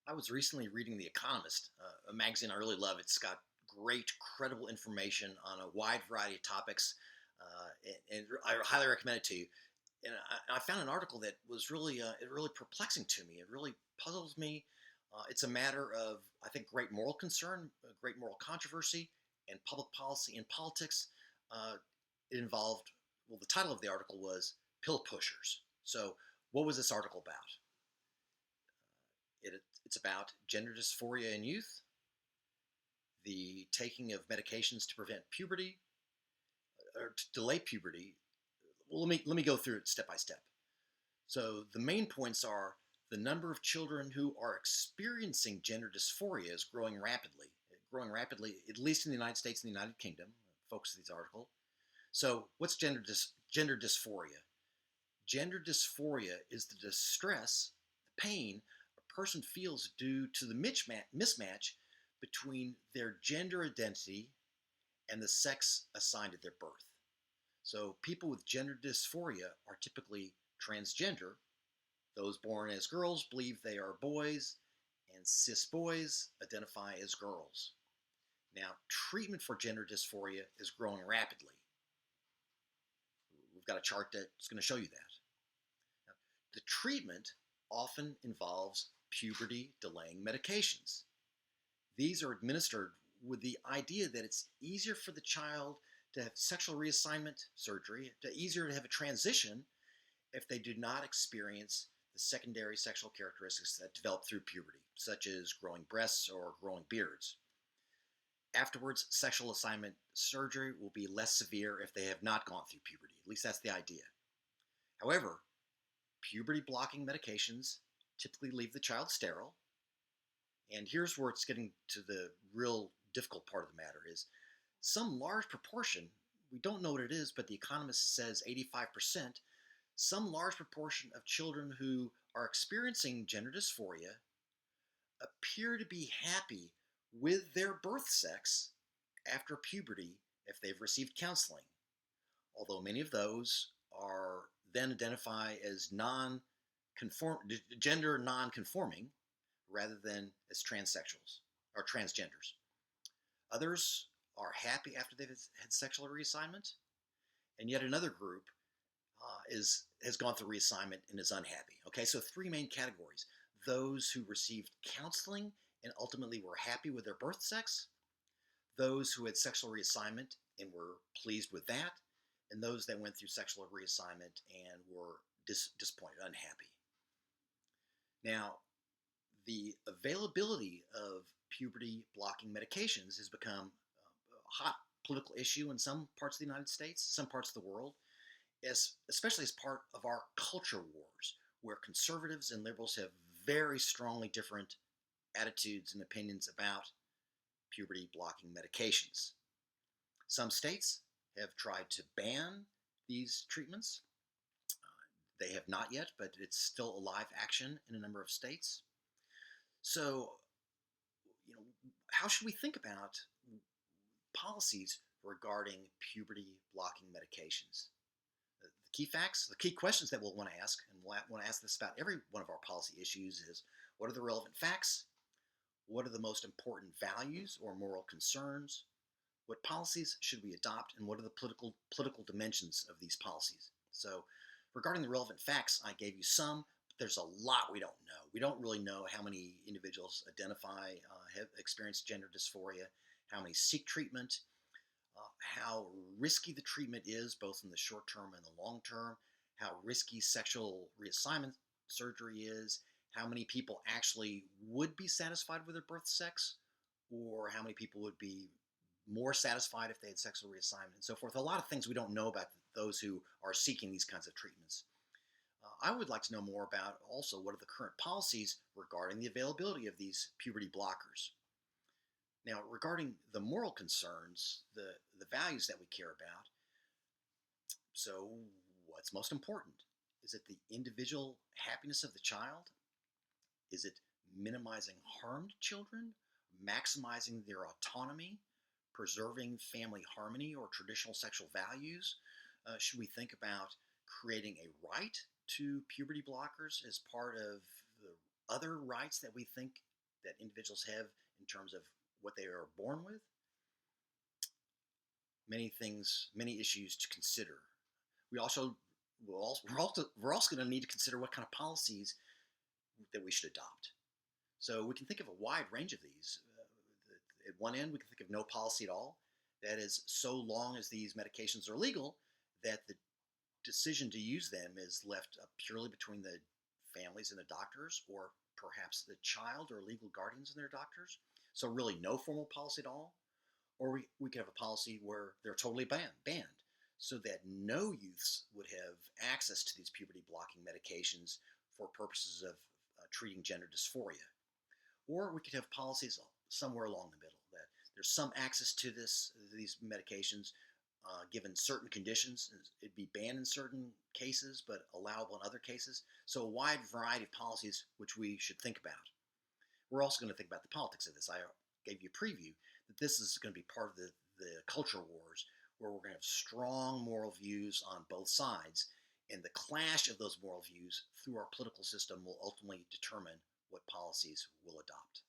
I was recently reading The Economist, a magazine I really love. It's got great, credible information on a wide variety of topics, and I highly recommend it to you. And I found an article that was really perplexing to me. It really puzzles me. It's a matter of, I think, great moral concern, great moral controversy, and public policy and politics. Uh, it involved, well, the title of the article was "Pill Pushers." So, what was this article about? It's about gender dysphoria in youth, the taking of medications to prevent puberty or to delay puberty. Well, let me go through it step by step. So the main points are the number of children who are experiencing gender dysphoria is growing rapidly, at least in the United States and the United Kingdom. Focus of this article. So what's gender dysphoria? Gender dysphoria is the distress, the pain a person feels due to the mismatch between their gender identity and the sex assigned at their birth. So people with gender dysphoria are typically transgender. Those born as girls believe they are boys, and cis boys identify as girls. Now, treatment for gender dysphoria is growing rapidly. We've got a chart that's going to show you that. Now, the treatment often involves puberty delaying medications. These are administered with the idea that it's easier for the child to have sexual reassignment surgery, easier to have a transition if they do not experience the secondary sexual characteristics that develop through puberty, such as growing breasts or growing beards. Afterwards, sexual assignment surgery will be less severe if they have not gone through puberty. At least that's the idea. However, puberty blocking medications typically leave the child sterile. And here's where it's getting to the real difficult part of the matter is some large proportion, we don't know what it is, but the Economist says 85%, some large proportion of children who are experiencing gender dysphoria appear to be happy with their birth sex after puberty if they've received counseling, although many of those are then identify as gender non-conforming rather than as transsexuals or transgenders. Others are happy after they've had sexual reassignment, and yet another group has gone through reassignment and is unhappy. Okay, so three main categories: those who received counseling and ultimately were happy with their birth sex, those who had sexual reassignment and were pleased with that, and those that went through sexual reassignment and were disappointed, unhappy. Now, the availability of puberty blocking medications has become a hot political issue in some parts of the United States, some parts of the world, especially as part of our culture wars, where conservatives and liberals have very strongly different attitudes and opinions about puberty blocking medications. Some states have tried to ban these treatments. They have not yet, but it's still a live action in a number of states. So, how should we think about policies regarding puberty blocking medications? The key facts, the key questions that we'll want to ask, and we'll want to ask this about every one of our policy issues, is what are the relevant facts? What are the most important values or moral concerns? What policies should we adopt, and what are the political dimensions of these policies? So, regarding the relevant facts, I gave you some, but there's a lot we don't know. We don't really know how many individuals have experienced gender dysphoria, how many seek treatment, how risky the treatment is, both in the short term and the long term, how risky sexual reassignment surgery is, how many people actually would be satisfied with their birth sex, or how many people would be more satisfied if they had sexual reassignment, and so forth. A lot of things we don't know about those who are seeking these kinds of treatments. I would like to know more about also what are the current policies regarding the availability of these puberty blockers. Now, regarding the moral concerns, the values that we care about, so what's most important? Is it the individual happiness of the child? Is it minimizing harm to children, maximizing their autonomy, preserving family harmony or traditional sexual values? Should we think about creating a right to puberty blockers as part of the other rights that we think that individuals have in terms of what they are born with, many things, many issues to consider. We also we're also going to need to consider what kind of policies that we should adopt. So we can think of a wide range of these. At one end, we can think of no policy at all. That is, so long as these medications are legal, that the decision to use them is left purely between the families and the doctors, or perhaps the child or legal guardians and their doctors. So really no formal policy at all. Or we could have a policy where they're totally banned so that no youths would have access to these puberty blocking medications for purposes of treating gender dysphoria. Or we could have policies somewhere along the middle that there's some access to these medications given certain conditions. It'd be banned in certain cases, but allowable in other cases. So a wide variety of policies which we should think about. We're also going to think about the politics of this. I gave you a preview that this is going to be part of the culture wars, where we're going to have strong moral views on both sides, and the clash of those moral views through our political system will ultimately determine what policies we'll adopt.